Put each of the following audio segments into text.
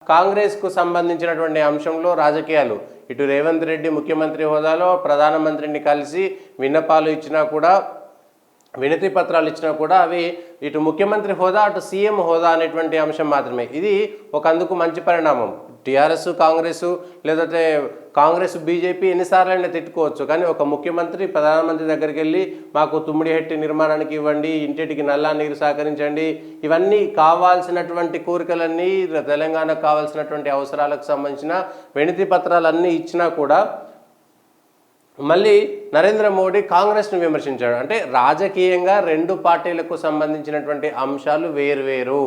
కాంగ్రెస్కు సంబంధించినటువంటి అంశంలో రాజకీయాలు ఇటు రేవంత్ రెడ్డి ముఖ్యమంత్రి హోదాలో ప్రధానమంత్రిని కలిసి విన్నపాలు ఇచ్చినా కూడా వినతి పత్రాలు ఇచ్చినా కూడా అవి ఇటు ముఖ్యమంత్రి హోదా అటు సీఎం హోదా అనేటువంటి అంశం మాత్రమే. ఇది ఒక అందుకు మంచి పరిణామం. టీఆర్ఎస్ కాంగ్రెస్ లేదంటే కాంగ్రెస్ బీజేపీ ఎన్నిసార్లైనా తిట్టుకోవచ్చు, కానీ ఒక ముఖ్యమంత్రి ప్రధానమంత్రి దగ్గరికి వెళ్ళి మాకు తుమ్మిడిహెట్టి నిర్మాణానికి ఇవ్వండి, ఇంటింటికి నల్లా నీరు సహకరించండి, ఇవన్నీ కావాల్సినటువంటి కోరికలన్నీ తెలంగాణకు కావాల్సినటువంటి అవసరాలకు సంబంధించిన వినతి పత్రాలన్నీ ఇచ్చినా కూడా మళ్ళీ నరేంద్ర మోడీ కాంగ్రెస్ను విమర్శించాడు. అంటే రాజకీయంగా రెండు పార్టీలకు సంబంధించినటువంటి అంశాలు వేరువేరు,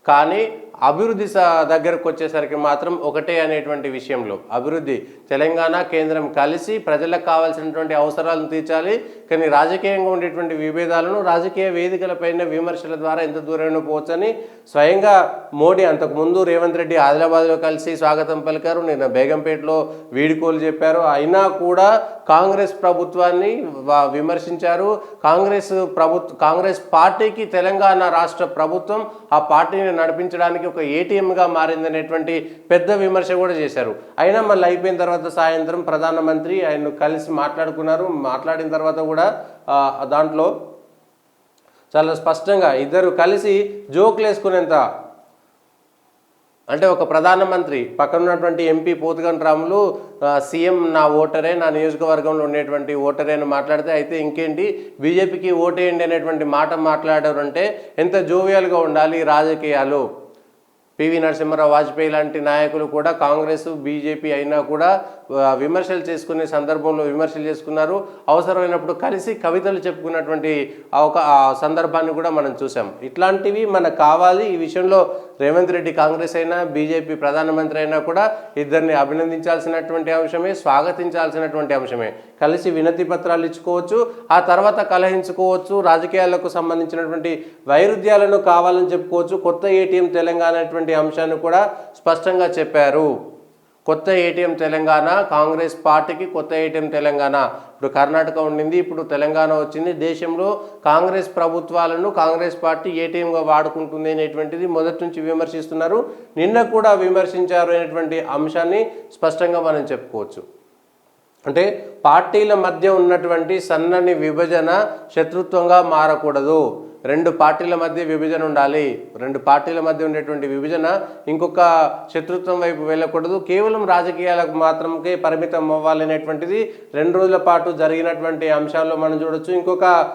కానీ అభివృద్ధి దగ్గరకు వచ్చేసరికి మాత్రం ఒకటే అనేటువంటి విషయంలో అభివృద్ధి తెలంగాణ కేంద్రం కలిసి ప్రజలకు కావాల్సినటువంటి అవసరాలను తీర్చాలి. కానీ రాజకీయంగా ఉండేటువంటి విభేదాలను రాజకీయ వేదికలపైన విమర్శల ద్వారా ఎంత దూరంలో పోవచ్చని స్వయంగా మోడీ అంతకుముందు రేవంత్ రెడ్డి ఆదిలాబాద్లో కలిసి స్వాగతం పలికారు, నిన్న బేగంపేటలో వీడుకోలు చెప్పారు. అయినా కూడా కాంగ్రెస్ ప్రభుత్వాన్ని విమర్శించారు. కాంగ్రెస్ పార్టీకి తెలంగాణ రాష్ట్ర ప్రభుత్వం ఆ పార్టీని నడిపించడానికి ఒక ఏటీఎంగా మారిందనేటువంటి పెద్ద విమర్శ కూడా చేశారు. అయినా మళ్ళీ అయిపోయిన తర్వాత సాయంత్రం ప్రధానమంత్రి ఆయన కలిసి మాట్లాడుకున్నారు. మాట్లాడిన తర్వాత కూడా దాంట్లో చాలా స్పష్టంగా ఇద్దరు కలిసి జోకులు వేసుకునేంత, అంటే ఒక ప్రధానమంత్రి పక్కన ఉన్నటువంటి ఎంపీ పోతుగంటి రాములు సీఎం నా ఓటరే, నా నియోజకవర్గంలో ఉండేటువంటి ఓటరే అని మాట్లాడితే, అయితే ఇంకేంటి బీజేపీకి ఓటేయండి అనేటువంటి మాట మాట్లాడారు. అంటే ఎంత జోవియల్గా ఉండాలి రాజకీయాలు. పివి నరసింహారావు వాజ్పేయి లాంటి నాయకులు కూడా కాంగ్రెస్ బీజేపీ అయినా కూడా విమర్శలు చేసుకునే సందర్భంలో విమర్శలు చేసుకున్నారు. అవసరమైనప్పుడు కలిసి కవితలు చెప్పుకున్నటువంటి సందర్భాన్ని కూడా మనం చూసాం. ఇట్లాంటివి మనకు కావాలి. ఈ విషయంలో రేవంత్ రెడ్డి కాంగ్రెస్ అయినా బీజేపీ ప్రధానమంత్రి అయినా కూడా ఇద్దరిని అభినందించాల్సినటువంటి అంశమే, స్వాగతించాల్సినటువంటి అంశమే. కలిసి వినతి పత్రాలు ఇచ్చుకోవచ్చు, ఆ తర్వాత కలహించుకోవచ్చు, రాజకీయాలకు సంబంధించినటువంటి వైరుధ్యాలను కావాలని చెప్పుకోవచ్చు. కొత్త ఏటీఎం తెలంగాణ అనేటువంటి అంశాన్ని కూడా స్పష్టంగా చెప్పారు. కొత్త ఏటీఎం తెలంగాణ, కాంగ్రెస్ పార్టీకి కొత్త ఏటీఎం తెలంగాణ. ఇప్పుడు కర్ణాటక ఉండింది, ఇప్పుడు తెలంగాణ వచ్చింది. దేశంలో కాంగ్రెస్ ప్రభుత్వాలను కాంగ్రెస్ పార్టీ ఏటీఎంగా వాడుకుంటుంది అనేటువంటిది మొదటి నుంచి విమర్శిస్తున్నారు. నిన్న కూడా విమర్శించారు అనేటువంటి అంశాన్ని స్పష్టంగా మనం చెప్పుకోవచ్చు. అంటే పార్టీల మధ్య ఉన్నటువంటి సన్నని విభజన శత్రుత్వంగా మారకూడదు. రెండు పార్టీల మధ్య విభజన ఉండాలి. రెండు పార్టీల మధ్య ఉండేటువంటి విభజన ఇంకొక శత్రుత్వం వైపు వెళ్ళకూడదు. కేవలం రాజకీయాలకు మాత్రమే పరిమితం అవ్వాలనేటువంటిది 2 రోజుల పాటు జరిగినటువంటి అంశాల్లో మనం చూడొచ్చు. ఇంకొక